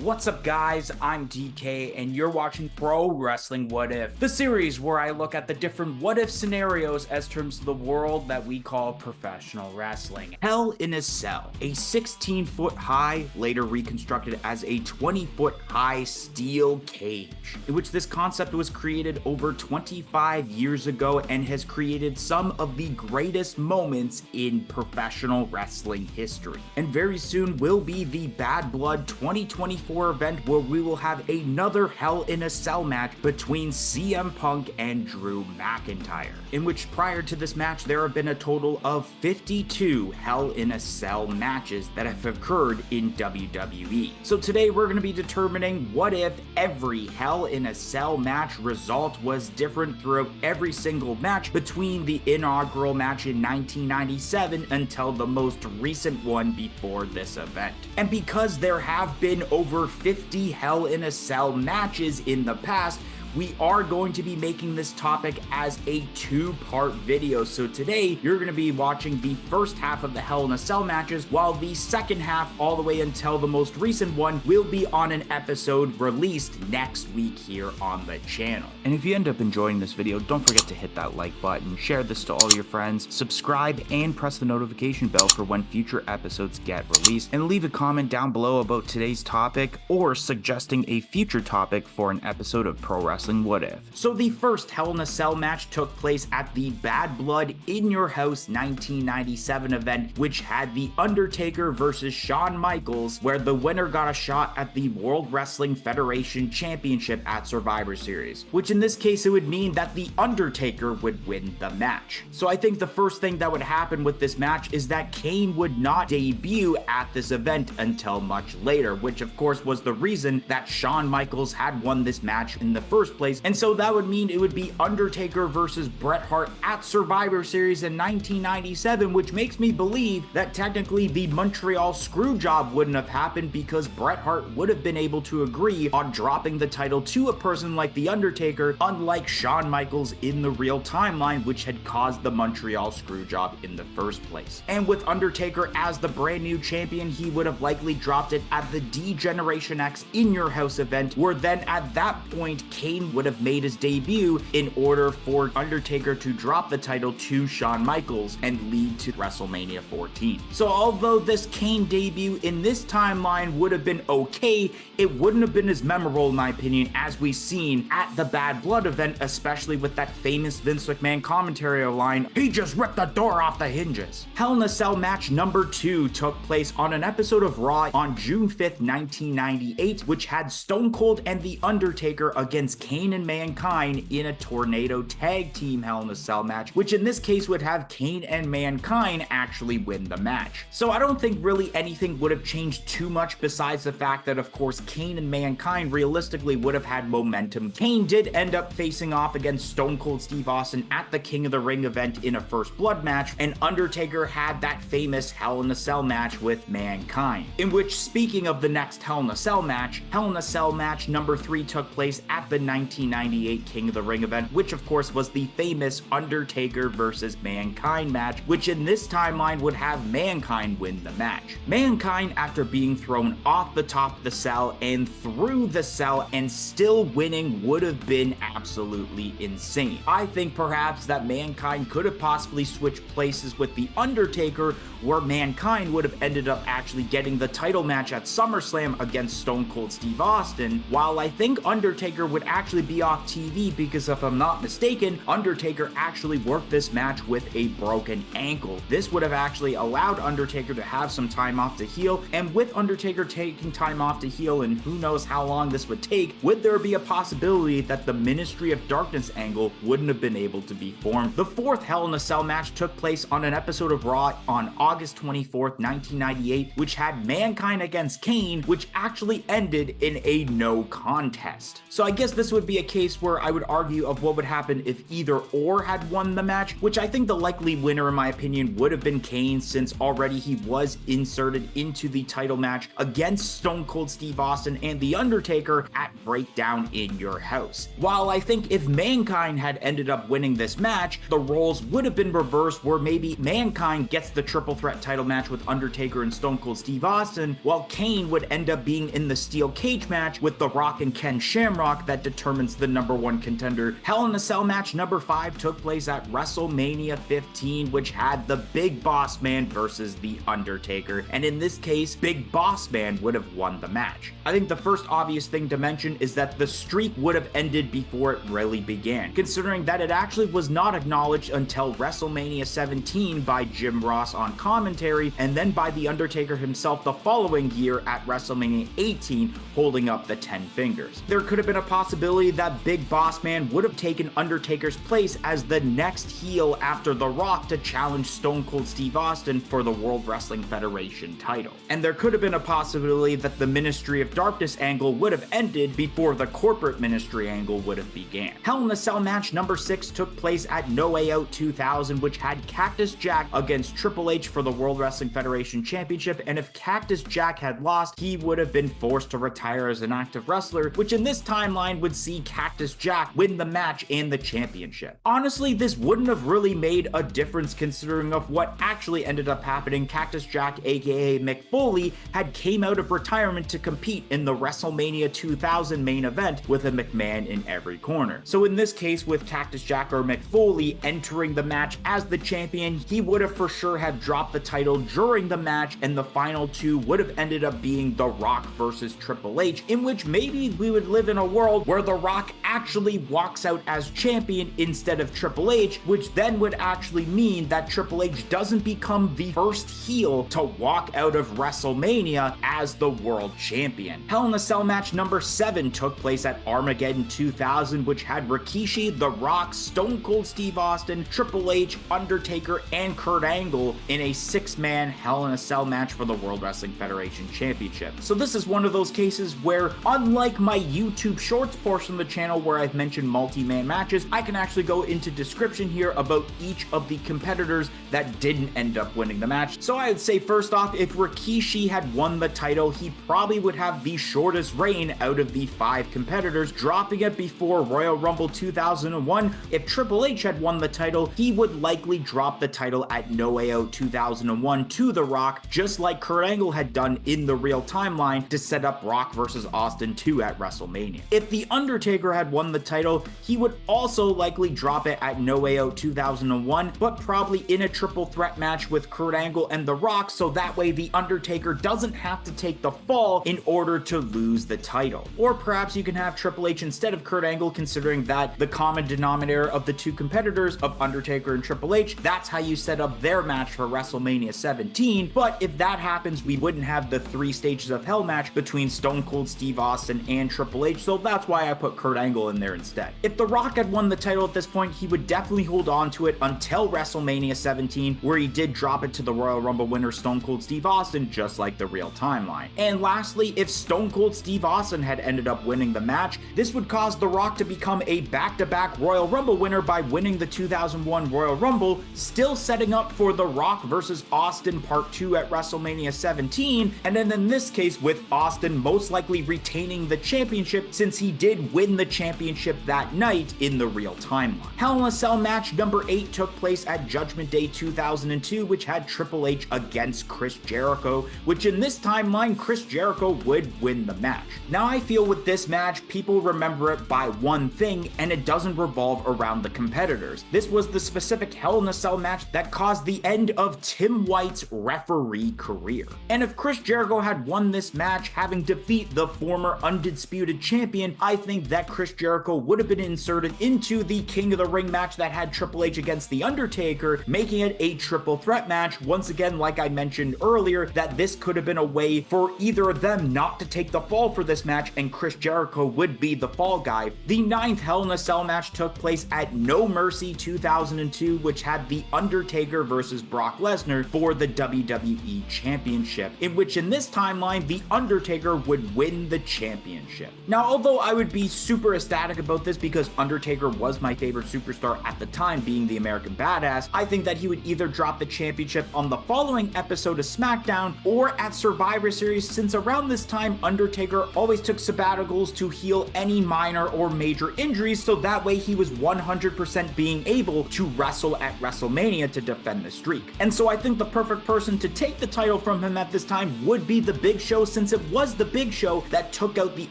What's up, guys? I'm DK, and you're watching Pro Wrestling What If, the series where I look at the different what if scenarios as terms of the world that we call professional wrestling. Hell in a Cell, a 16-foot high, later reconstructed as a 20-foot high steel cage, in which this concept was created over 25 years ago and has created some of the greatest moments in professional wrestling history. And very soon will be the Bad Blood 2024 event where we will have another Hell in a Cell match between CM Punk and Drew McIntyre, in which prior to this match there have been a total of 52 Hell in a Cell matches that have occurred in WWE. So today we're going to be determining what if every Hell in a Cell match result was different throughout every single match between the inaugural match in 1997 until the most recent one before this event. And because there have been over 50 Hell in a Cell matches in the past, we are going to be making this topic as a two-part video. So today, you're going to be watching the first half of the Hell in a Cell matches, while the second half, all the way until the most recent one, will be on an episode released next week here on the channel. And if you end up enjoying this video, don't forget to hit that like button, share this to all your friends, subscribe, and press the notification bell for when future episodes get released, and leave a comment down below about today's topic or suggesting a future topic for an episode of Pro Wrestling What If. So the first Hell in a Cell match took place at the Bad Blood In Your House 1997 event, which had the Undertaker versus Shawn Michaels, where the winner got a shot at the World Wrestling Federation Championship at Survivor Series, which in this case it would mean that the Undertaker would win the match. So I think the first thing that would happen with this match is that Kane would not debut at this event until much later, which of course was the reason that Shawn Michaels had won this match in the first place. And so that would mean it would be Undertaker versus Bret Hart at Survivor Series in 1997, which makes me believe that technically the Montreal Screwjob wouldn't have happened because Bret Hart would have been able to agree on dropping the title to a person like The Undertaker, unlike Shawn Michaels in the real timeline, which had caused the Montreal Screwjob in the first place. And with Undertaker as the brand new champion, he would have likely dropped it at the D-Generation X In Your House event, where then at that point Kane would have made his debut in order for Undertaker to drop the title to Shawn Michaels and lead to WrestleMania 14. So although this Kane debut in this timeline would have been okay, it wouldn't have been as memorable in my opinion as we've seen at the Bad Blood event, especially with that famous Vince McMahon commentary line, "He just ripped the door off the hinges." Hell in a Cell match number 2 took place on an episode of Raw on June 5th, 1998, which had Stone Cold and The Undertaker against Kane and Mankind in a Tornado Tag Team Hell in a Cell match, which in this case would have Kane and Mankind actually win the match. So I don't think really anything would have changed too much besides the fact that of course Kane and Mankind realistically would have had momentum. Kane did end up facing off against Stone Cold Steve Austin at the King of the Ring event in a First Blood match, and Undertaker had that famous Hell in a Cell match with Mankind, in which, speaking of the next Hell in a Cell match number 3 took place at the 1998 King of the Ring event, which of course was the famous Undertaker versus Mankind match, which in this timeline would have Mankind win the match. Mankind, after being thrown off the top of the cell and through the cell and still winning, would have been absolutely insane. I think perhaps that Mankind could have possibly switched places with The Undertaker, where Mankind would have ended up actually getting the title match at SummerSlam against Stone Cold Steve Austin, while I think Undertaker would actually be off TV because if I'm not mistaken, Undertaker actually worked this match with a broken ankle. This would have actually allowed Undertaker to have some time off to heal, and with Undertaker taking time off to heal, and who knows how long this would take, would there be a possibility that the Ministry of Darkness angle wouldn't have been able to be formed. The fourth Hell in a Cell match took place on an episode of Raw on August 24th, 1998, which had Mankind against Kane, which actually ended in a no contest. So I guess this would be a case where I would argue of what would happen if either or had won the match, which I think the likely winner in my opinion would have been Kane, since already he was inserted into the title match against Stone Cold Steve Austin and The Undertaker at Breakdown in Your House. While I think if Mankind had ended up winning this match, the roles would have been reversed, where maybe Mankind gets the triple threat title match with Undertaker and Stone Cold Steve Austin, while Kane would end up being in the steel cage match with The Rock and Ken Shamrock that determines the #1 contender. Hell in a Cell match number 5 took place at WrestleMania 15, which had the Big Boss Man versus The Undertaker, and in this case, Big Boss Man would have won the match. I think the first obvious thing to mention is that the streak would have ended before it really began, considering that it actually was not acknowledged until WrestleMania 17 by Jim Ross on commentary, and then by The Undertaker himself the following year at WrestleMania 18, holding up the 10 fingers. There could have been a possibility that Big Boss Man would have taken Undertaker's place as the next heel after The Rock to challenge Stone Cold Steve Austin for the World Wrestling Federation title. And there could have been a possibility that the Ministry of Darkness angle would have ended before the corporate ministry angle would have began. Hell in a Cell match number 6 took place at No Way Out 2000, which had Cactus Jack against Triple H for the World Wrestling Federation Championship, and if Cactus Jack had lost, he would have been forced to retire as an active wrestler, which in this timeline would see Cactus Jack win the match and the championship. Honestly, this wouldn't have really made a difference considering of what actually ended up happening. Cactus Jack, aka Mick Foley, had came out of retirement to compete in the WrestleMania 2000 main event with a McMahon in every corner. So in this case, with Cactus Jack or Mick Foley entering the match as the champion, he would have for sure have dropped the title during the match, and the final two would have ended up being The Rock versus Triple H, in which maybe we would live in a world where The Rock actually walks out as champion instead of Triple H, which then would actually mean that Triple H doesn't become the first heel to walk out of WrestleMania as the world champion. Hell in a Cell match number 7 took place at Armageddon 2000, which had Rikishi, The Rock, Stone Cold Steve Austin, Triple H, Undertaker, and Kurt Angle in a 6-man Hell in a Cell match for the World Wrestling Federation Championship. So this is one of those cases where, unlike my YouTube Shorts portion of the channel where I've mentioned multi-man matches, I can actually go into description here about each of the competitors that didn't end up winning the match. So I would say first off, if Rikishi had won the title, he probably would have the shortest reign out of the 5 competitors, dropping it before Royal Rumble 2001. If Triple H had won the title, he would likely drop the title at No Way Out 2001 to The Rock, just like Kurt Angle had done in the real timeline to set up Rock versus Austin 2 at WrestleMania. If The Undertaker had won the title, he would also likely drop it at No Way Out 2001, but probably in a triple threat match with Kurt Angle and The Rock, so that way The Undertaker doesn't have to take the fall in order to lose the title. Or perhaps you can have Triple H instead of Kurt Angle, considering that the common denominator of the two competitors of Undertaker and Triple H, that's how you set up their match for WrestleMania 17. But if that happens, we wouldn't have the 3 stages of hell match between Stone Cold Steve Austin and Triple H, so that's why I put Kurt Angle in there instead. If The Rock had won the title at this point, he would definitely hold on to it until WrestleMania 17, where he did drop it to the Royal Rumble winner Stone Cold Steve Austin, just like the real timeline. And lastly, if Stone Cold Steve Austin had ended up winning the match, this would cause The Rock to become a back-to-back Royal Rumble winner by winning the 2001 Royal Rumble, still setting up for The Rock versus Austin Part 2 at WrestleMania 17, and then in this case with Austin most likely retaining the championship since he did win the championship that night in the real timeline. Hell in a Cell match number 8 took place at Judgment Day 2002, which had Triple H against Chris Jericho, which in this timeline Chris Jericho would win the match. Now I feel with this match, people remember it by one thing, and it doesn't revolve around the competitors. This was the specific Hell in a Cell match that caused the end of Tim White's referee career. And if Chris Jericho had won this match, having defeat the former undisputed champion, I think that Chris Jericho would have been inserted into the King of the Ring match that had Triple H against The Undertaker, making it a triple threat match. Once again, like I mentioned earlier, that this could have been a way for either of them not to take the fall for this match, and Chris Jericho would be the fall guy. The 9th Hell in a Cell match took place at No Mercy 2002, which had The Undertaker versus Brock Lesnar for the WWE Championship, in which in this timeline, The Undertaker would win the championship. Now, although I would be be super ecstatic about this because Undertaker was my favorite superstar at the time, being the American Badass. I think that he would either drop the championship on the following episode of SmackDown or at Survivor Series, since around this time Undertaker always took sabbaticals to heal any minor or major injuries, so that way he was 100% being able to wrestle at WrestleMania to defend the streak. And so I think the perfect person to take the title from him at this time would be the Big Show, since it was the Big Show that took out the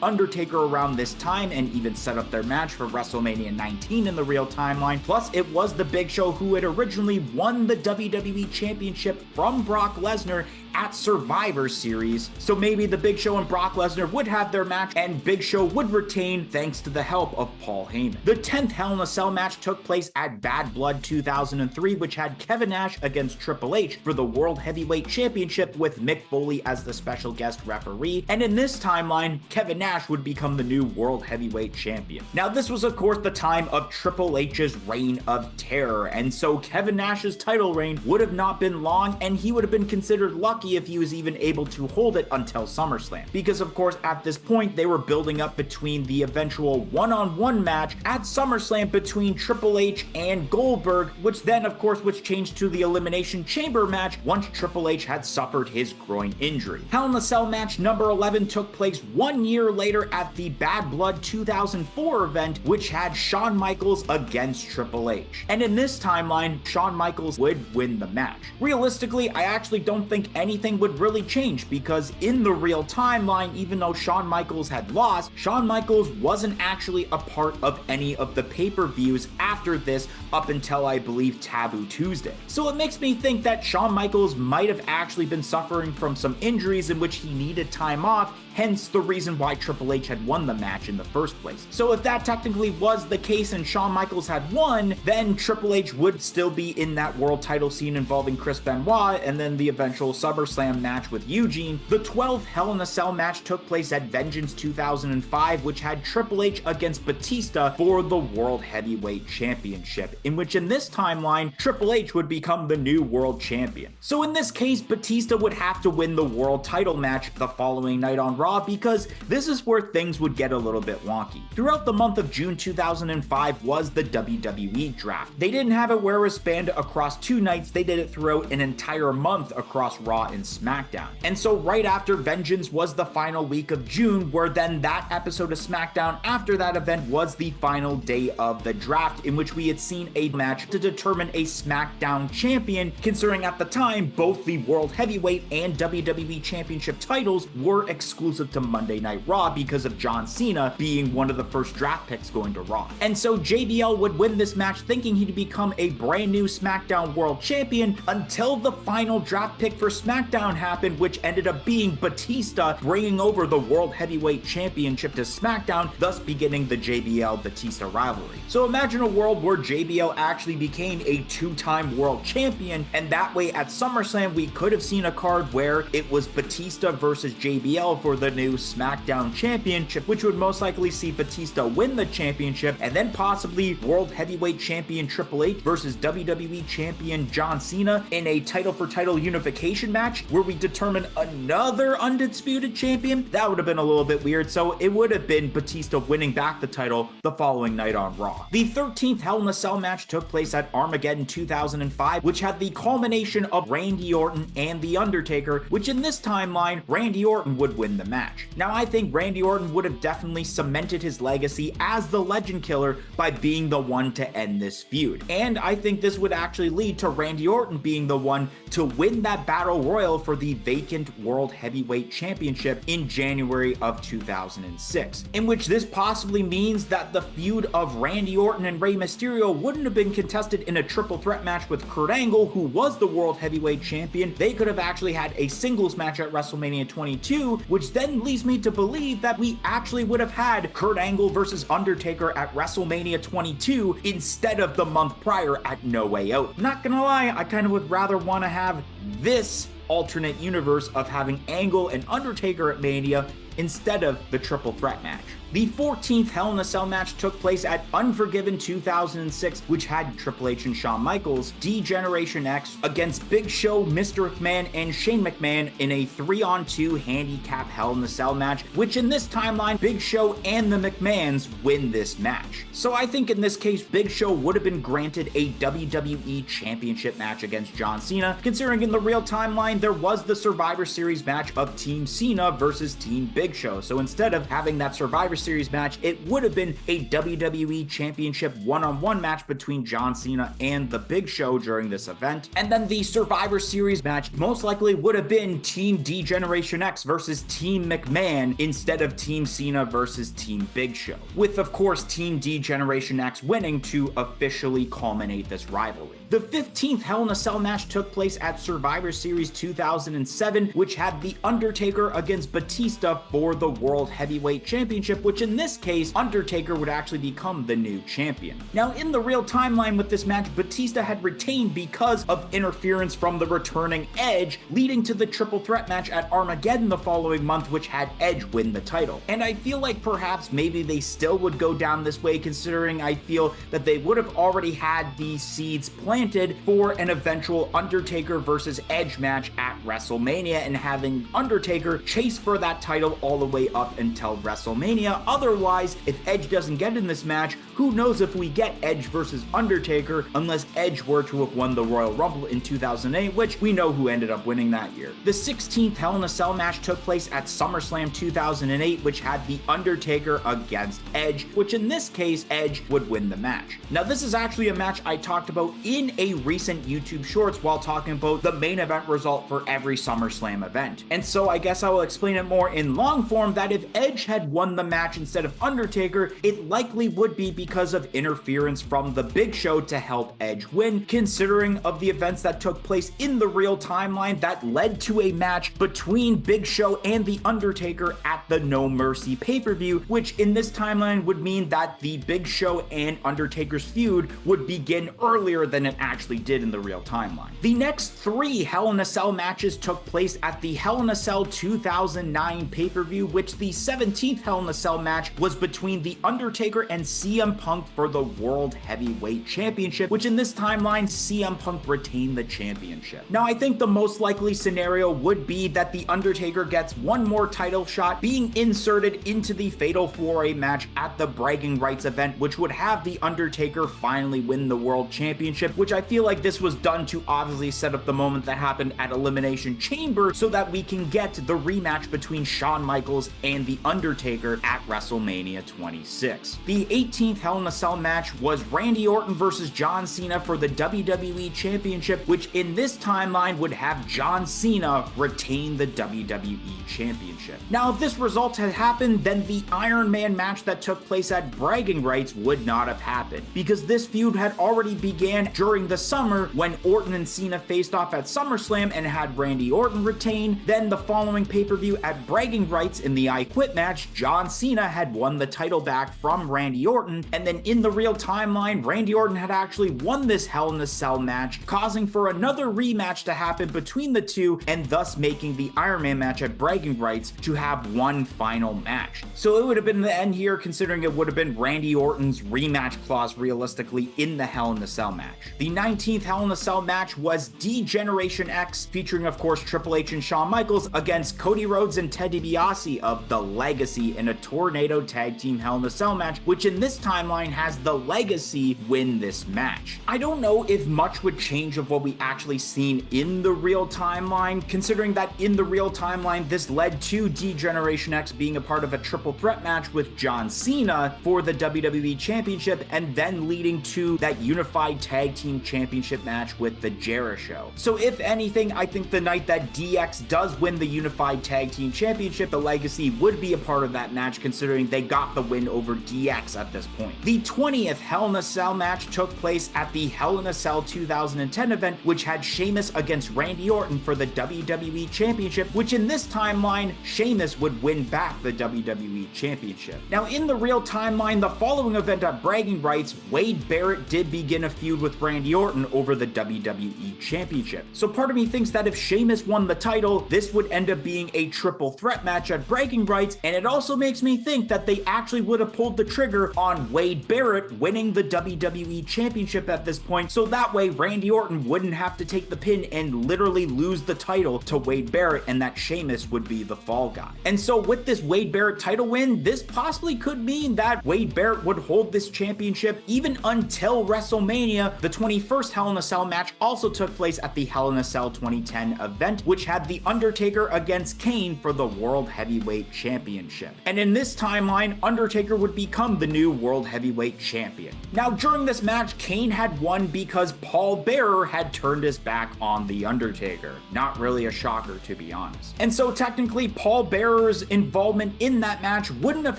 Undertaker around this time and even set up their match for WrestleMania 19 in the real timeline. Plus, it was the Big Show who had originally won the WWE Championship from Brock Lesnar at Survivor Series, so maybe the Big Show and Brock Lesnar would have their match and Big Show would retain thanks to the help of Paul Heyman. The 10th Hell in a Cell match took place at Bad Blood 2003, which had Kevin Nash against Triple H for the World Heavyweight Championship with Mick Foley as the special guest referee, and in this timeline, Kevin Nash would become the new World Heavyweight Champion. Now, this was of course the time of Triple H's reign of terror, and so Kevin Nash's title reign would have not been long, and he would have been considered lucky if he was even able to hold it until SummerSlam, because of course at this point they were building up between the eventual one-on-one match at SummerSlam between Triple H and Goldberg, which then of course was changed to the Elimination Chamber match once Triple H had suffered his groin injury. Hell in a Cell match number 11 took place 1 year later at the Bad Blood 2004 event, which had Shawn Michaels against Triple H, and in this timeline Shawn Michaels would win the match. Realistically, I actually don't think anything would really change, because in the real timeline, even though Shawn Michaels had lost, Shawn Michaels wasn't actually a part of any of the pay-per-views after this up until I believe Taboo Tuesday. So it makes me think that Shawn Michaels might have actually been suffering from some injuries in which he needed time off, hence the reason why Triple H had won the match in the first place. So if that technically was the case and Shawn Michaels had won, then Triple H would still be in that world title scene involving Chris Benoit, and then the eventual SummerSlam match with Eugene. The 12th Hell in a Cell match took place at Vengeance 2005, which had Triple H against Batista for the World Heavyweight Championship, in which in this timeline, Triple H would become the new world champion. So in this case, Batista would have to win the world title match the following night on Raw, because this is where things would get a little bit wonky. Throughout the month of June 2005 was the WWE draft. They didn't have it where it was spanned across 2 nights, they did it throughout an entire month across Raw and SmackDown. And so right after Vengeance was the final week of June, where then that episode of SmackDown after that event was the final day of the draft, in which we had seen a match to determine a SmackDown champion, considering at the time both the World Heavyweight and WWE Championship titles were exclusive to Monday Night Raw because of John Cena being one of the first draft picks going to Raw. And so JBL would win this match thinking he'd become a brand new SmackDown World Champion, until the final draft pick for SmackDown happened, which ended up being Batista bringing over the World Heavyweight Championship to SmackDown, thus beginning the JBL-Batista rivalry. So imagine a world where JBL actually became a 2-time world champion, and that way at SummerSlam we could have seen a card where it was Batista versus JBL for the new SmackDown Championship, which would most likely see Batista win the championship, and then possibly World Heavyweight Champion Triple H versus WWE Champion John Cena in a title-for-title unification match where we determine another undisputed champion. That would have been a little bit weird, so it would have been Batista winning back the title the following night on Raw. The 13th Hell in a Cell match took place at Armageddon 2005, which had the culmination of Randy Orton and The Undertaker, which in this timeline, Randy Orton would win the match. Now, I think Randy Orton would have definitely cemented his legacy as the Legend Killer by being the one to end this feud. And I think this would actually lead to Randy Orton being the one to win that Battle Royal for the vacant World Heavyweight Championship in January of 2006, in which this possibly means that the feud of Randy Orton and Rey Mysterio wouldn't have been contested in a triple threat match with Kurt Angle, who was the World Heavyweight Champion. They could have actually had a singles match at WrestleMania 22, which then leads me to believe that we actually would have had Kurt Angle versus Undertaker at WrestleMania 22 instead of the month prior at No Way Out. Not gonna lie, I kind of would rather want to have this alternate universe of having Angle and Undertaker at Mania instead of the triple threat match. The 14th Hell in a Cell match took place at Unforgiven 2006, which had Triple H and Shawn Michaels, D-Generation X, against Big Show, Mr. McMahon, and Shane McMahon in a 3-on-2 handicap Hell in a Cell match, which in this timeline, Big Show and the McMahons win this match. So I think in this case, Big Show would have been granted a WWE Championship match against John Cena, considering in the real timeline, there was the Survivor Series match of Team Cena versus Team Big Show. So instead of having that Survivor Series match, it would have been a WWE Championship one-on-one match between John Cena and the Big Show during this event. And then the Survivor Series match most likely would have been Team D-Generation X versus Team McMahon instead of Team Cena versus Team Big Show, with of course Team D-Generation X winning to officially culminate this rivalry. The 15th Hell in a Cell match took place at Survivor Series 2007, which had The Undertaker against Batista for the World Heavyweight Championship, which in this case, Undertaker would actually become the new champion. Now, in the real timeline with this match, Batista had retained because of interference from the returning Edge, leading to the triple threat match at Armageddon the following month, which had Edge win the title. And I feel like perhaps maybe they still would go down this way, considering I feel that they would have already had these seeds planted for an eventual Undertaker versus Edge match at WrestleMania, and having Undertaker chase for that title all the way up until WrestleMania. Otherwise, if Edge doesn't get in this match, who knows if we get Edge versus Undertaker, unless Edge were to have won the Royal Rumble in 2008, which we know who ended up winning that year. The 16th Hell in a Cell match took place at SummerSlam 2008, which had The Undertaker against Edge, which in this case, Edge would win the match. Now, this is actually a match I talked about in a recent YouTube Shorts while talking about the main event result for every SummerSlam event. And so I guess I will explain it more in long form that if Edge had won the match instead of Undertaker, it likely would be because of interference from the Big Show to help Edge win, considering of the events that took place in the real timeline that led to a match between Big Show and The Undertaker at the No Mercy pay-per-view, which in this timeline would mean that the Big Show and Undertaker's feud would begin earlier than it actually did in the real timeline. The next 3 Hell in a Cell matches took place at the Hell in a Cell 2009 pay-per-view, which the 17th Hell in a Cell match was between The Undertaker and CM Punk for the World Heavyweight Championship, which in this timeline, CM Punk retained the championship. Now, I think the most likely scenario would be that The Undertaker gets one more title shot, being inserted into the Fatal 4-Way match at the Bragging Rights event, which would have The Undertaker finally win the World Championship, which I feel like this was done to obviously set up the moment that happened at Elimination Chamber so that we can get the rematch between Shawn Michaels and The Undertaker at WrestleMania 26. The 18th Hell in a Cell match was Randy Orton versus John Cena for the WWE Championship, which in this timeline would have John Cena retain the WWE Championship. Now, if this result had happened, then the Iron Man match that took place at Bragging Rights would not have happened, because this feud had already began during the summer when Orton and Cena faced off at SummerSlam and had Randy Orton retain. Then the following pay-per-view at Bragging Rights in the I Quit match, John Cena had won the title back from Randy Orton, and then in the real timeline, Randy Orton had actually won this Hell in a Cell match, causing for another rematch to happen between the two, and thus making the Iron Man match at Bragging Rights to have one final match. So it would have been the end here, considering it would have been Randy Orton's rematch clause realistically in the Hell in a Cell match. The 19th Hell in a Cell match was D-Generation X, featuring of course Triple H and Shawn Michaels against Cody Rhodes and Ted DiBiase of The Legacy in a Tornado Tag Team Hell in a Cell match, which in this timeline has The Legacy win this match. I don't know if much would change of what we actually seen in the real timeline, considering that in the real timeline this led to D-Generation X being a part of a triple threat match with John Cena for the WWE Championship, and then leading to that unified tag team championship match with the Jericho. So if anything, I think the night that DX does win the unified tag team championship, the Legacy would be a part of that match, considering they got the win over DX at this point. The 20th Hell in a Cell match took place at the Hell in a Cell 2010 event, which had Sheamus against Randy Orton for the WWE Championship, which in this timeline, Sheamus would win back the WWE Championship. Now, in the real timeline, the following event at Bragging Rights, Wade Barrett did begin a feud with Randy Randy Orton over the WWE Championship. So part of me thinks that if Sheamus won the title, this would end up being a triple threat match at Bragging Rights, and it also makes me think that they actually would have pulled the trigger on Wade Barrett winning the WWE Championship at this point, so that way Randy Orton wouldn't have to take the pin and literally lose the title to Wade Barrett, and that Sheamus would be the fall guy. And so with this Wade Barrett title win, this possibly could mean that Wade Barrett would hold this championship even until WrestleMania. The 21st Hell in a Cell match also took place at the Hell in a Cell 2010 event, which had The Undertaker against Kane for the World Heavyweight Championship. And in this timeline, Undertaker would become the new World Heavyweight Champion. Now, during this match, Kane had won because Paul Bearer had turned his back on The Undertaker. Not really a shocker, to be honest. And so technically, Paul Bearer's involvement in that match wouldn't have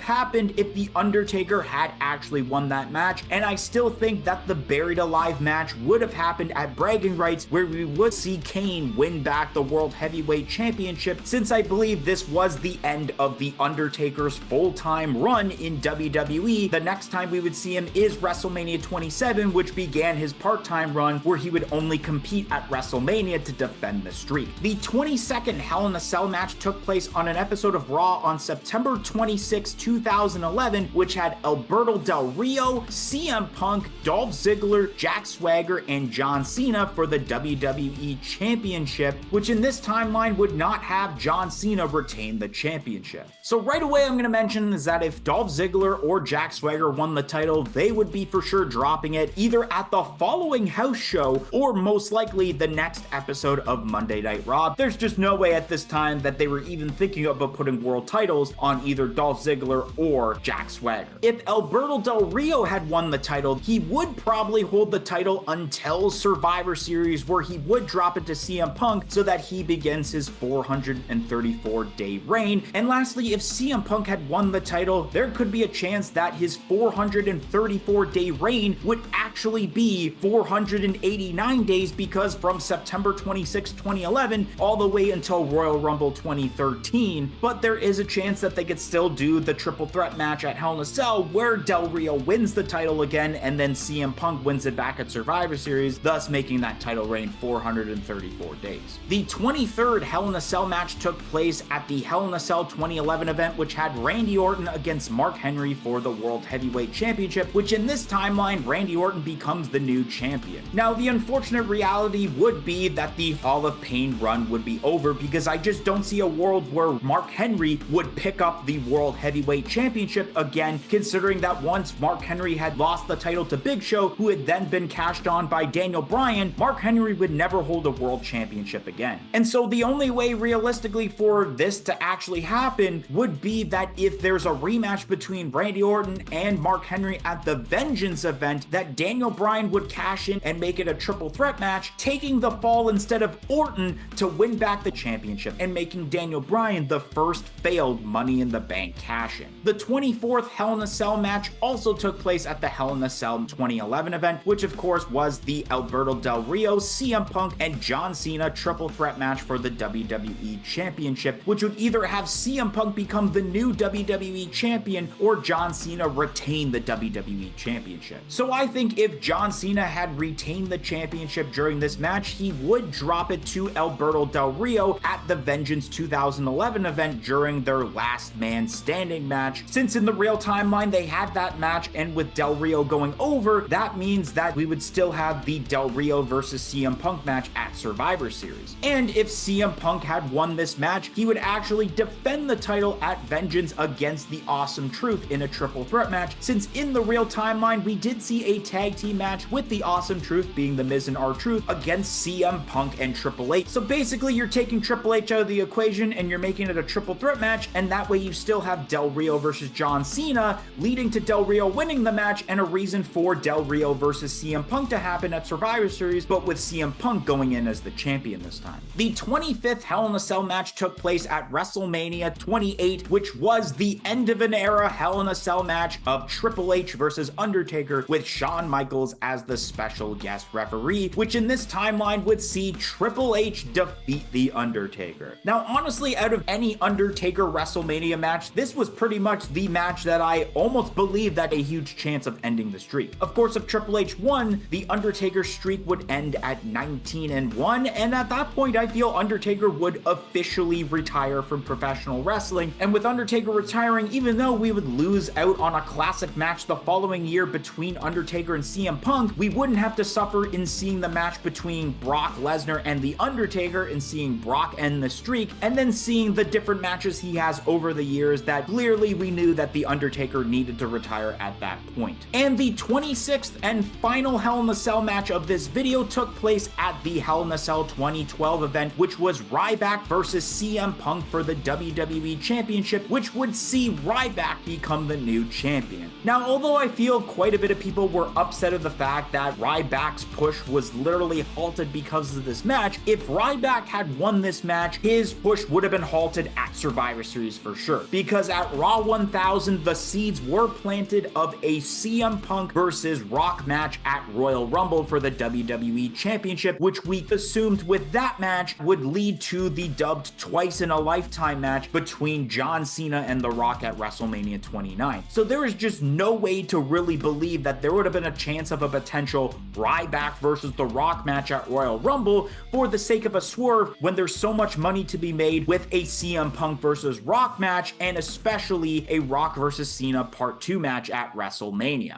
happened if The Undertaker had actually won that match, and I still think that the Buried Alive match would have happened at Bragging Rights, where we would see Kane win back the World Heavyweight Championship, since I believe this was the end of The Undertaker's full-time run in WWE. The next time we would see him is WrestleMania 27, which began his part-time run, where he would only compete at WrestleMania to defend the streak. The 22nd Hell in a Cell match took place on an episode of Raw on September 26, 2011, which had Alberto Del Rio, CM Punk, Dolph Ziggler, Jack Swagger, and John Cena for the WWE Championship, which in this timeline would not have John Cena retain the championship. So right away I'm going to mention is that if Dolph Ziggler or Jack Swagger won the title, they would be for sure dropping it either at the following house show or most likely the next episode of Monday Night Raw. There's just no way at this time that they were even thinking about putting world titles on either Dolph Ziggler or Jack Swagger. If Alberto Del Rio had won the title, he would probably hold the title until Survivor Series, where he would drop it to CM Punk so that he begins his 434-day reign. And lastly, if CM Punk had won the title, there could be a chance that his 434-day reign would actually be 489 days, because from September 26, 2011 all the way until Royal Rumble 2013, but there is a chance that they could still do the triple threat match at Hell in a Cell where Del Rio wins the title again and then CM Punk wins it back at Survivor Series, thus making that title reign 434 days. The 23rd Hell in a Cell match took place at the Hell in a Cell 2011 event, which had Randy Orton against Mark Henry for the World Heavyweight Championship, which in this timeline, Randy Orton becomes the new champion. Now, the unfortunate reality would be that the Hall of Pain run would be over, because I just don't see a world where Mark Henry would pick up the World Heavyweight Championship again, considering that once Mark Henry had lost the title to Big Show, who had then been cashed on by Daniel Bryan, Mark Henry would never hold a world championship again. And so the only way realistically for this to actually happen would be that if there's a rematch between Randy Orton and Mark Henry at the Vengeance event, that Daniel Bryan would cash in and make it a triple threat match, taking the fall instead of Orton to win back the championship and making Daniel Bryan the first failed Money in the Bank cash-in. The 24th Hell in a Cell match also took place at the Hell in a Cell 2011 event, which of course was the Alberto Del Rio, CM Punk, and John Cena triple threat match for the WWE Championship, which would either have CM Punk become the new WWE Champion or John Cena retain the WWE Championship. So I think if John Cena had retained the championship during this match, he would drop it to Alberto Del Rio at the Vengeance 2011 event during their last man standing match. Since in the real timeline they had that match, and with Del Rio going over, that means that we would still have the Del Rio versus CM Punk match at Survivor Series. And if CM Punk had won this match, he would actually defend the title at Vengeance against the Awesome Truth in a triple threat match, since in the real timeline we did see a tag team match with the Awesome Truth being the Miz and R-Truth against CM Punk and Triple H. So basically you're taking Triple H out of the equation and you're making it a triple threat match, and that way you still have Del Rio versus John Cena, leading to Del Rio winning the match and a reason for Del Rio versus CM Punk to happen at Survivor Series, but with CM Punk going in as the champion this time. The 25th Hell in a Cell match took place at WrestleMania 28, which was the end of an era Hell in a Cell match of Triple H versus Undertaker, with Shawn Michaels as the special guest referee, which in this timeline would see Triple H defeat The Undertaker. Now, honestly, out of any Undertaker WrestleMania match, this was pretty much the match that I almost believed that a huge chance of ending the streak. Of course, if Triple H won, the Undertaker's streak would end at 19-1, and at that point I feel Undertaker would officially retire from professional wrestling. And with Undertaker retiring, even though we would lose out on a classic match the following year between Undertaker and CM Punk, we wouldn't have to suffer in seeing the match between Brock Lesnar and the Undertaker and seeing Brock end the streak, and then seeing the different matches he has over the years that clearly we knew that the Undertaker needed to retire at that point. And the 26th and final Hell in a Cell match of this video took place at the Hell in a Cell 2012 event, which was Ryback versus CM Punk for the WWE Championship, which would see Ryback become the new champion. Now, although I feel quite a bit of people were upset of the fact that Ryback's push was literally halted because of this match, if Ryback had won this match, his push would have been halted at Survivor Series for sure. Because at Raw 1000, the seeds were planted of a CM Punk versus Rock match at Royal Rumble for the WWE Championship, which we assumed with that match would lead to the dubbed twice in a lifetime match between John Cena and The Rock at WrestleMania 29. So there is just no way to really believe that there would have been a chance of a potential Ryback versus The Rock match at Royal Rumble for the sake of a swerve when there's so much money to be made with a CM Punk versus Rock match, and especially a Rock versus Cena Part 2 match at WrestleMania.